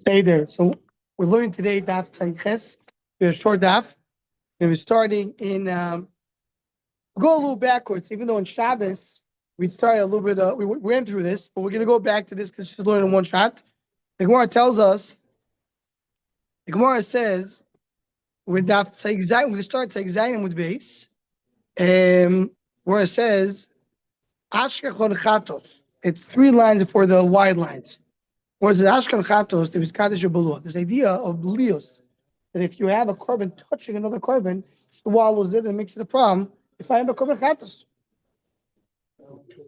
Stay there. So we're learning today Daf Tzayches. We're a short Daf, and we're starting in. Go a little backwards, even though in Shabbos we started a little bit. We went through this, but we're going to go back to this because it's learning in one shot. The Gemara tells us. The Gemara says with Daf Tzayches, we're going to start Tzayches with base, where it says Ashkechon Chatos. It's 3 lines before the wide lines. Whereas the Ashkan Chatos, there is Kaddish Beluah. This idea of Belios, that if you have a carbon touching another carbon, swallows it and makes it a problem. If I have a carbon Chatos,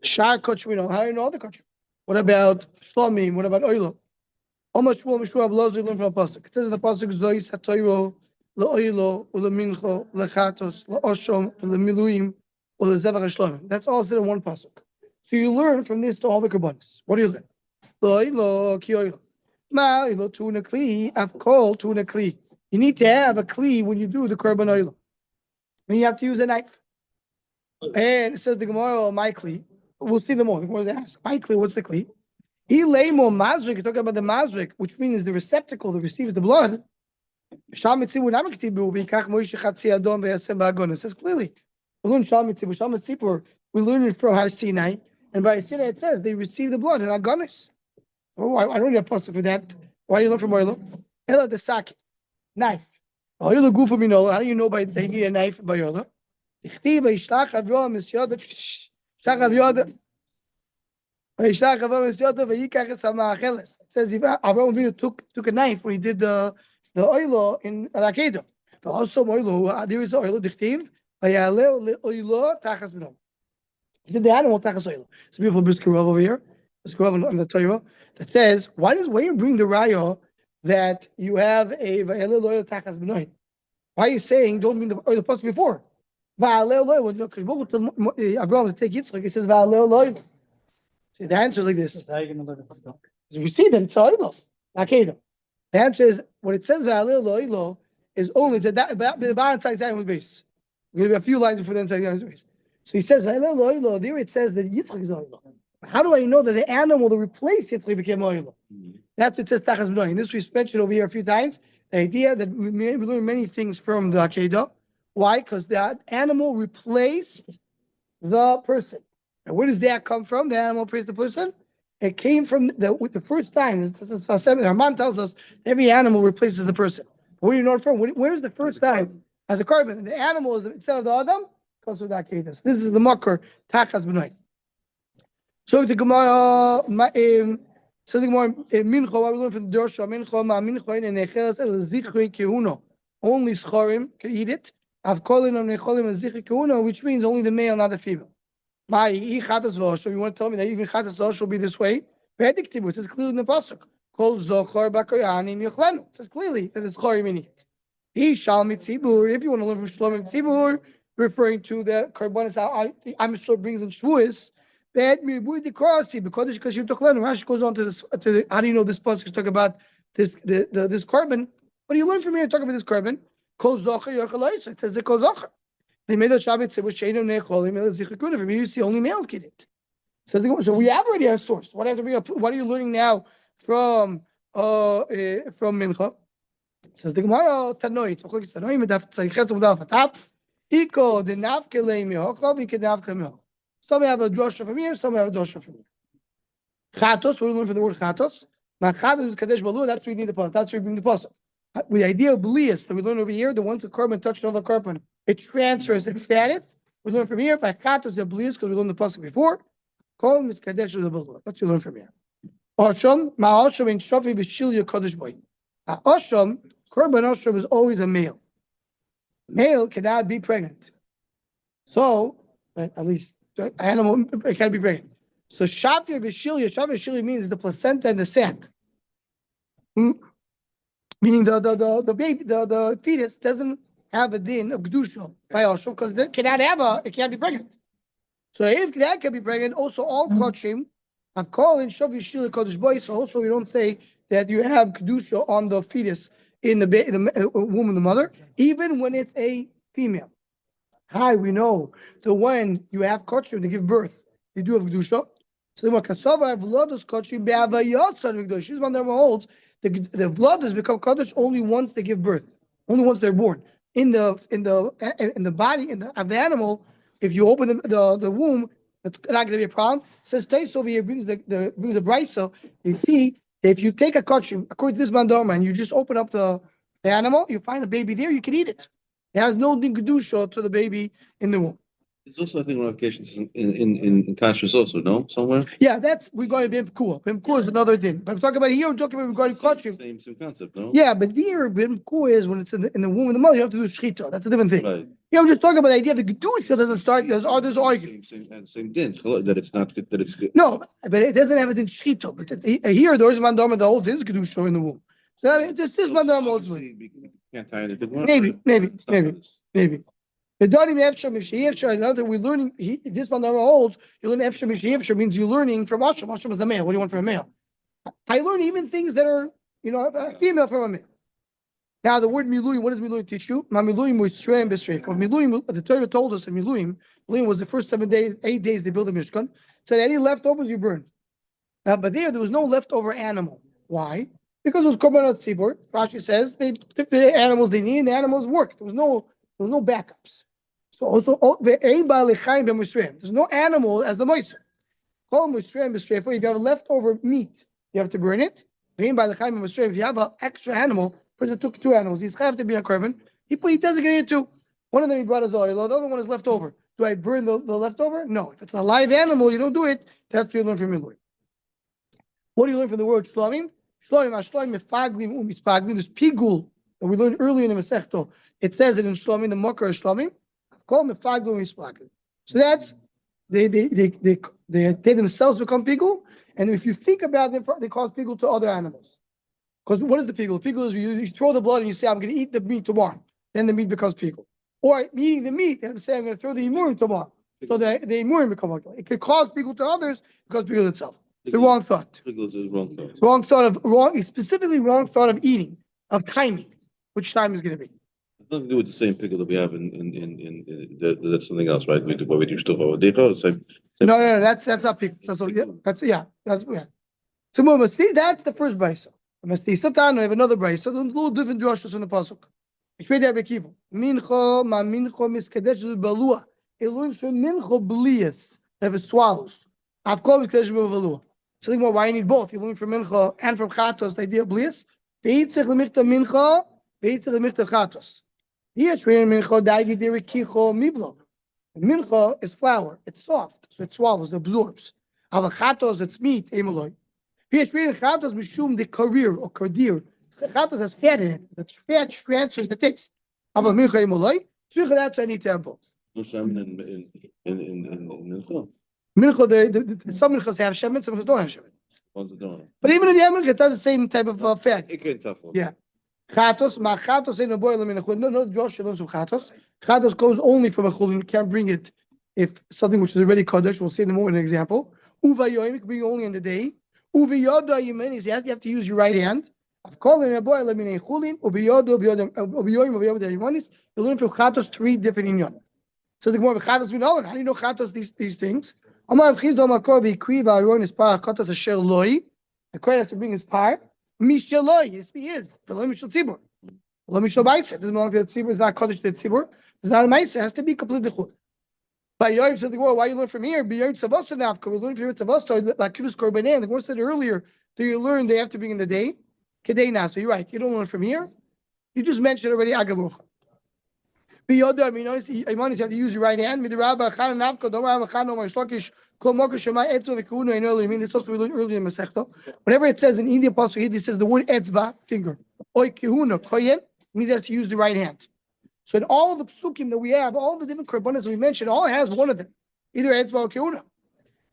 Shar Koch, we know. How do you know the Koch? What about Shlomim? What about Oilo? Almost Shmuel Mishua Blozu learn from a pasuk. It says in the pasuk Zois Hatoiro LaOilo UleMincho LeChatos LaOshom LeMiluim UleZevach Shlomim. That's all said in one pasuk. So you learn from this to all the karbanos. What do you learn? You need to have a kli when you do the korban oil. And you have to use a knife. And it says the Gemara, my kli. We'll see them all. The Gemara asks, my kli, what's the kli? You're talking about the mazrik, which means the receptacle that receives the blood. It says clearly. We learn it from Har Sinai. And by Sinai it says they receive the blood in Agonis. Oh, I don't need a pasuk for that. Why do you learn from oil? Ela the socket, knife. Oil gufa minola. How do you know by they need a knife by oil? It says Abraham Avinu took a knife when he did the oil in Rakedah. Also oil. There is oil. Dichtiv. He did the animal tachas oil. It's a beautiful briskerov over here. Briskerov on the Torah that says, why you bring the raya that you have a vayalel oil tachas b'noin? Why are you saying don't bring the oil plus before? Vayalel oil. Because Abraham to take Yitzchak, he says vayalel oil. So the answer is like this. We see that it's oil. The answer is when it says vayalel oil is only the balance side with base. We're going to be a few lines before the inside base. So he says, there it says that Yitzchak is oil. How do I know that the animal that replaced Yitzchak became oil? That's what it says tachas b'noin. This we've mentioned over here a few times. The idea that we learn many things from the Akedah. Why? Because that animal replaced the person. And where does that come from? The animal replaced the person? It came from the first time. Hartman tells us every animal replaces the person. Where do you know it from? Where's the first time as a carbon? The animal is instead of the Adam. Comes with that case. This is the makar tachas b'nois. So the Gemara, says the Gemara, mincha. What we learn from the Dorsha, mincha ma mincha in Yechezkel el zichrei kehuno. Only schorim can eat it. Avkolin on necholim el zichrei kehuno, which means only the male, not the female. My chatas v'osho. You want to tell me that even chatas v'osho will be this way? Predictive. It says clearly in the pasuk. Kol zochar b'koyanim yochlenu. It says clearly that it's chorim in it. He shall mitzibur. If you want to learn from shlomim tzibur, referring to the karbonis, I'm sure brings in shvuas that mibui the krasi because you took learn. Rashi goes on to this. How do you know this pasuk is talking about this this carbon? What do you learn from here? Talking about this carbon. Kol zocher yochalayis. It says the kol zocher. They made the Shabbat say was sheinu necholim el zichakuna. From here you see only males get it. So we have already a source. What are you learning now from Mincha? It says the Gemara Tanoi. It's Tanoi medaf tzayches udaf atap. Some have a drosha from here, some have a drosha from here. Chatos, we learn from the word chatos. Now chatos is kadesh balu. That's where we need the pasuk. That's where we bring the pasuk. The idea of belias that we learn over here, the ones the carbon touch another carbon, it transfers its status. We learn from here by chatos the belias because we learned the pasuk before. Kol is kadesh balu. That's what you learn from here. Osham ma'osham in shafi b'shilya kadesh boy. Osham carbon osham is always a male. Male cannot be pregnant. So, at least animal it can't be pregnant. So shafir v'shilya means the placenta and the sac. Meaning the baby, the fetus doesn't have a din of kedusha by Osham because it can't be pregnant. So if that can be pregnant, also all kochim are calling shav v'shilya kodesh boy. So also we don't say that you have kedusha on the fetus in the womb of the mother, even when it's a female. We know that when you have kochim to give birth, you do have kedusha. So the Kasava Vlodos Kochi Be'avayotsan Mikdash. This one holds the Vlodos become Kaddish only once they give birth, only once they're born. In the body of the animal, if you open the womb, that's not going to be a problem. It says Tais over here brings brings a brisa. You see that if you take a kosher, according to this mandorma, and you just open up the animal, you find a baby there, you can eat it. It has no din kedusha to the baby in the womb. There's also, I think, ramifications in kashrus also, no? Somewhere? Yeah, that's regarding Bim Kua. Bim Kua is another din. But I'm talking about here, I'm talking about regarding kosher. Same concept, no? Yeah, but here, Bim Kua is when it's in the womb of the mother, you have to do shchita. That's a different thing. Right. You know, we're just talking about the idea that the kedusha doesn't start, there's argument. Same din, that it's not good, that it's good. No, but it doesn't have it in shchita. But here, there is mandama that holds his kedusha in the womb. So just this mandama holds it. Can't tie it. Maybe. The Darim Efsham Mishiyevsham, another we're learning, this one holds, you learn Efsham Mishiyevsham means you're learning from Hashem. Hashem is a male. What do you want from a male? I learn even things that are, a female from a male. Now, the word Miluim, what does Miluim teach you? Ma Miluim Moisreim Besreim. Miluim, the Torah told us that Miluim was the first 8 days they built the Mishkan. It said any leftovers you burn. Now, but there was no leftover animal. Why? Because it was Korbanot Tzibur. Rashi says they took the animals they need and the animals worked. There was no backups. So also, there's no animal as a moiser. If you have leftover meat, you have to burn it. If you have an extra animal, person took 2 animals, he's have to be a carbon. He designated 2. One of them he brought as oil, the other one is left over. Do I burn the leftover? No. If it's a live animal, you don't do it. That's what you learn from Miluim. What do you learn from the word shlomim? Shlomim, mefaglim, umispaglim. There's pigul that we learned earlier in the Masechto. It says it in Shlomim, the Makar is Shlomim. So that's they themselves become pigul, and if you think about it, they cause pigul to other animals. Because what is the pigul? The pigul is you throw the blood and you say, I'm going to eat the meat tomorrow. Then the meat becomes pigul. Or eating the meat and say, I'm going to throw the imurim tomorrow. So the imurim become pigul. It could cause pigul to others because pigul itself. The wrong thought. Pigul is wrong thought. Specifically wrong thought of eating, of timing, which time is going to be. Nothing to do with the same pickle that we have in that's something else, right? We do shtufa decha. No, that's not pickle. That's So that's the first brayso. Satan, I have another brayso. So there's a little different drushes from the pasuk. Ich read there bekivu. Mincho ma mincho miskadesh balua. It learns from mincho blias that it swallows. I've called it balua. So think about why you need both. You learn from mincho and from chatos the idea of blias. Veitzich lemikta mincho. Veitzich lemikta chatos. Mincha is flour, it's soft, so it swallows, absorbs. Avocados, it's meat, emeloy. Chatos mishum the karir or kadir. Chatos has fat in it. The fat transfers the taste. Mincha emeloy. That's I need to have both. No shaman in mincha. Mincha, some minchas have shemen, some minchas don't have shemen. But even in the mincha, it does the same type of fat. Yeah. Chatos, ma chatos ain't no boil in a chulin. No, Josh learns from chatos. Chatos goes only from a chulin. You can't bring it if something which is already kaddish. We'll see in a moment an example. Uva yoim, can bring only in the day. Uva yoda yimen, you have to use your right hand. I've called in a boil in a chulin. Uva yoda, uva yoim, uva yoda yimanis. You learn from chatos 3 different inyan. So the more chatos we know. How do you know chatos these things? Amar chiz do makor v'ikriva aron is par chatos asher loi. The Kohen has to bring his part. Mishaloi, yes, he is. V'lo mishal tzibur. V'lo mishal ma'aser. It doesn't belong to the tzibur. It's not kaddish to the tzibur. It's not a ma'aser. It has to be completely chut. By Yoim said, "Well, why you learn from here? By Yoim tzavasa now. Because we learn from here tzavasa. Like kivus korbanan. The Gemara said earlier. Do you learn they have to be in the day? Kedei nas. So you're right. You don't learn from here. You just mentioned already agabuch. Biyoda, I mean, you have to use your right hand. Midirabba chan nafka domar chan omar shlokish. It's also we learned earlier in Masechta. Whenever it says in India Pasuk, it says the word etzba, finger. Oy kehuna, koyen, means it has to use the right hand. So in all the psukim that we have, all the different korbanos we mentioned, all has one of them, either etzba or kehuna.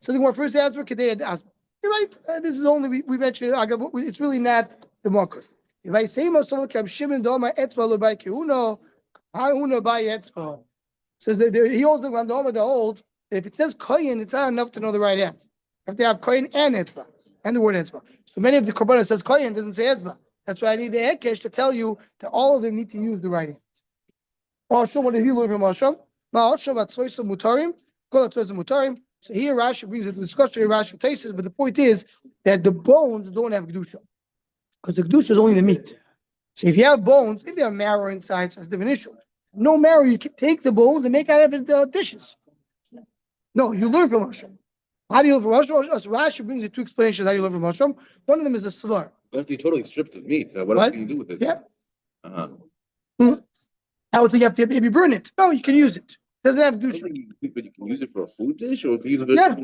So the first etzba, kedei asma. You're right. This is only we mentioned it. It's really not the makar. If I say Masol kam shimon doma etzba lo by kehuna, ha'una by etzba. Says that he holds the doma the old. If it says koyin, it's not enough to know the right hand. You have to have koyin and etzba, and the word etzba. So many of the korbanos says koyin, doesn't say etzba. That's why I need the hekesh to tell you that all of them need to use the right hand. Ma'asham, what did he learn from Ma'asham? Ma'asham at soisa mutarim, kol at soisa mutarim, So here Rashi brings a discussion in Rashi tastes, but the point is that the bones don't have kedusha, because the kedusha is only the meat. So if you have bones, if you have marrow inside, that's the different issue. No marrow, you can take the bones and make out of it dishes. No, you learn from Hashem. How do you learn from Hashem? So Rashi brings you two explanations how you learn from Hashem. One of them is a svar. But if you're totally stripped of meat, what else can you do with it? Yeah. Uh-huh. I would think you have to maybe burn it. No, you can use it. Doesn't have kedusha. But you can use it for a food dish, or you can use it. Yeah.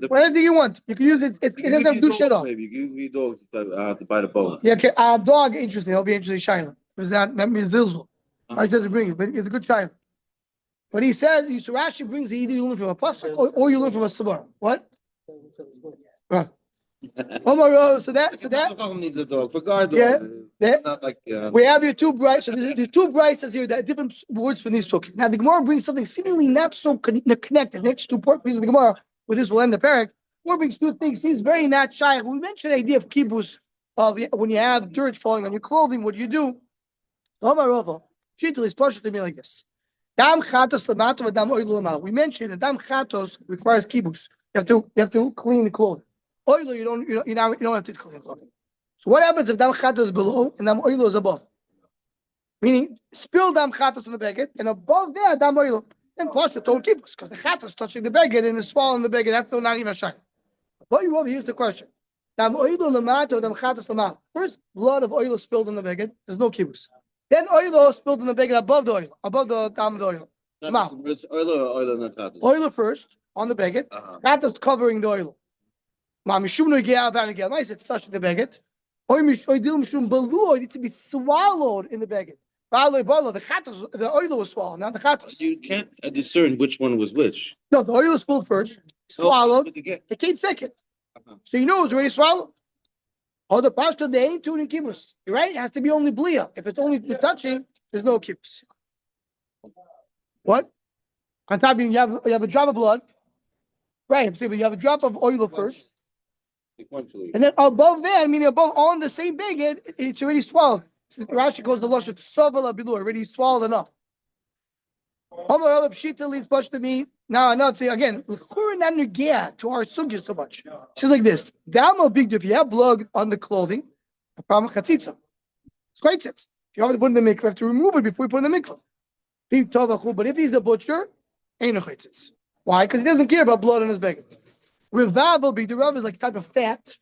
Whatever you want, you can use it. It doesn't have kedusha at all. Maybe you can use dogs to buy the bone. Yeah, okay. Dog, interesting. It'll be interesting. Shiloh. Because that means zilzul. He doesn't bring it, but it's a good child. But he says, so Rashi brings it, either you learn from a pasuk or you learn from a sabar. What? Right. So that needs a dog for guard. Yeah. Not like we have your two brights. So there's two brights here that are different words for these two. Now the Gemara brings something seemingly not so connected. Next two part pieces of the Gemara. With this, we'll end the parak. Gemara brings two things. Seems very not shy. We mentioned the idea of kibbutz, of when you have dirt falling on your clothing. What do you do? Shittul is partial to me like this. Dam chatos lamato v'dam oilo lamato. We mentioned that dam chatos requires kibbutz. You have to clean the clothing. Oilo you don't have to clean the clothing. So what happens if dam chatos is below and dam oilo is above? Meaning spill dam chatos on the beged and above there dam oilo. Then partial told kibbutz because the chatos touching the beged and is swallowing the beged. That's not even a shine. But you here's the question. Dam oilo lamato dam chatos lamato. First blood of oilo spilled on the beged. There's no kibbutz. Then oil spilled in the beged above the oil, above the dam of the oil. It's oil, not chatos. Oil first on the beged. Chatos covering the oil. I said touching the beged. It needs to be swallowed in the beged. The oil was swallowed, not the chatos. You can't discern which one was which. No, the oil was spilled first, swallowed. It came second. So you know it's already swallowed. Oh, the pasta, they ain't tuning kibbutz. You're right. It has to be only blia. If it's only touching, there's no kibbutz. What? On top, you have a drop of blood. Right. But you have a drop of oil first. And then above there, meaning above on the same beged, it's already swallowed. So Rashi goes the lashon sovala bilu, already swallowed enough. Pshita leads push to me. Now another thing again, to our sugya so much. She's like this. Dama big if you have blood on the clothing, a problem chatzitza. It's quite sense. If you have to put in the mikveh, you have to remove it before you put in the mikveh. But if he's a butcher, ain't no chatzitz. Why? Because he doesn't care about blood on his beged. Revav big the rav is like a type of fat.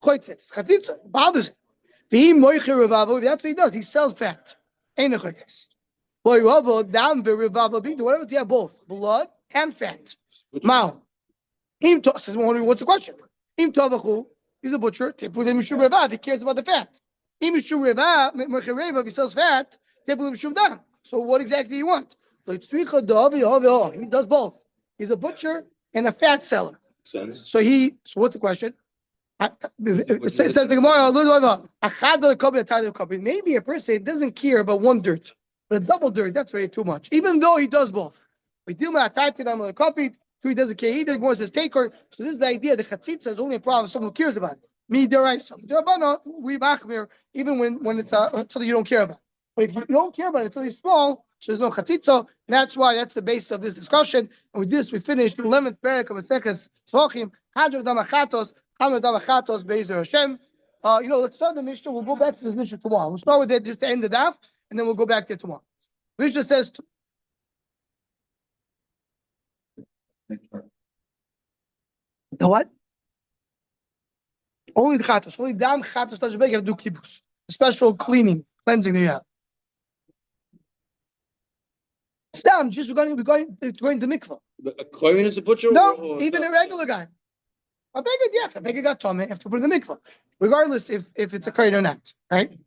Chatzitz. Chatzitza bothers him. If that's what he does, he sells fat. Ain't no chatzitz. Whatever you have both blood and fat. Mao. What's the question? He's a butcher. He cares about the fat. If he sells fat, so what exactly do you want? He does both. He's a butcher and a fat seller. So what's the question? It says the Gemara, maybe a person doesn't care about one dirt. But a double dirt, that's already too much. Even though he does both. We deal with a copy, he doesn't care either. More says taker. So this is the idea. The chatzitza is only a problem if someone who cares about it. Me deraisa. We machmir even when it's something you don't care about. But if you don't care about it, it's something small. So there's no chatzitza. And that's why that's the basis of this discussion. And with this, we finished the 11th parak of Yechezkel. Zevachim. Hadr damachatos. Hamad damachatos. Be'ezer Hashem. Let's start the Mishnah. We'll go back to this Mishnah tomorrow. We'll start with that just to end the daf. And then we'll go back there tomorrow. Mishnah says, the what? Only the chatos. Only dam chatos touch beg. You have to do kibbutz. Special cleaning, cleansing that you have. Stam, just we're going to mikvah. A kohen is a butcher? No, even a regular guy. A beggar, yes. A beggar got tummy. You have to put in the mikvah. Regardless if it's a kohen or not. Right?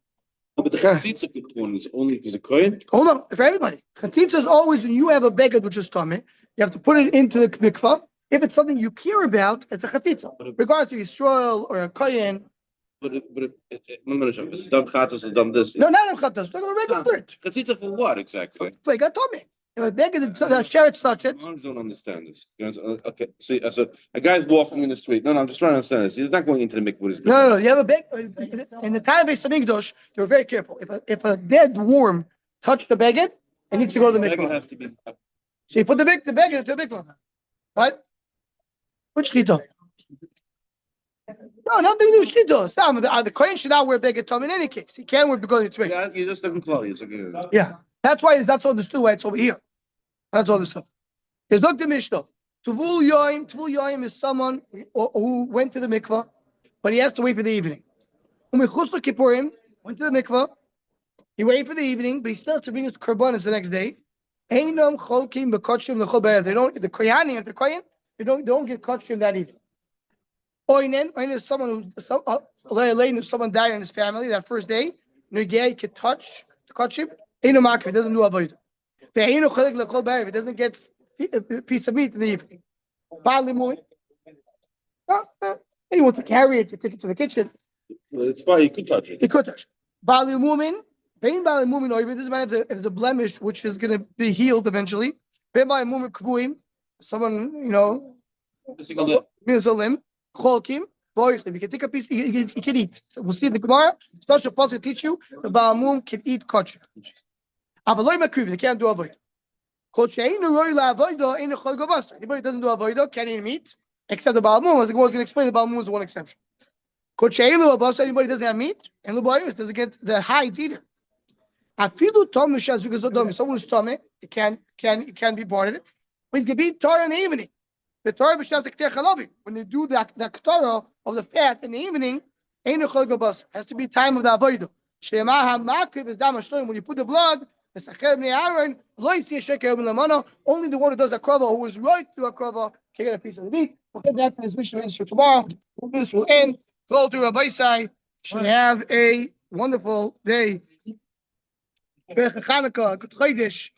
But the chatzitza component is only if he's a kohen? Hold on, for everybody. Chatzitza is always when you have a beggar which is tummy, you have to put it into the mikvah. If it's something you care about, it's a chatzitza. Regardless if Yisrael or a kohen. But it's dam chatos and dam this. No, not a chatos. Look at a regular dirt. Chatzitza for what exactly? Beggar tummy. If a beggar, the sheretz touch it. I don't understand this. Okay, see, so a guy's walking in the street. No, I'm just trying to understand this. He's not going into the mikvah with his beggar. No. You have a beggar. In the time of Beis Hamikdash, they were very careful. If a dead worm touched the beggar, it needs to go to the mikvah. Has to be. So you put the beggar into the mikvah. What? Which shechita? No, nothing to do with shechita. Sam, the kohen should not wear beged tom in any case. He can't wear beged tom. Yeah, you just different clothes. Okay. Yeah, that's why that's understood why it's over here. That's all the stuff. There's not the Mishnah. Tvul yoim is someone who went to the mikvah, but he has to wait for the evening. Umechutz Kippurim went to the mikvah. He waited for the evening, but he still has to bring his korbanos the next day. Einam cholkim b'kotshim l'chol b'erev. They don't. The kohanim, if the kohen, they don't get kotshim that evening. Oinen is someone who someone died in his family that first day. Negei can touch the kotshim. Einam makif. He doesn't do avodah. Ve'einu cholik l'chol b'erev. He doesn't get a piece of meat in the evening. Ba'alimuin. He wants to carry it to take it to the kitchen. Well, it's fine. You could touch it. He could touch. Ba'alimumin. It doesn't matter if it's a blemish which is going to be healed eventually. Someone, missing a limb. Cholkim. If you can take a piece, he can eat. So we'll see in the Gemara. Special passage teach you the Ba'almum can eat kosher. They can't do avoid. Anybody doesn't do avoid can't eat meat except the Ba'almum. As the Gemara is going to explain, the Ba'almum is one exception. Anybody doesn't have meat, and Lubayos doesn't get the hides either. Someone who's tummy, it can be part of it. But he's going to be Torah in the evening. The Torah when they do the Torah of the fat in the evening, has to be time of the avodah. When you put the blood, only the one who does a krava, who is right to a krava, can get a piece of the meat. We'll get that in his Mishnah answer tomorrow. This will end. Go to Rabbi Sai. Should have a wonderful day. Chanukah, good Chodesh.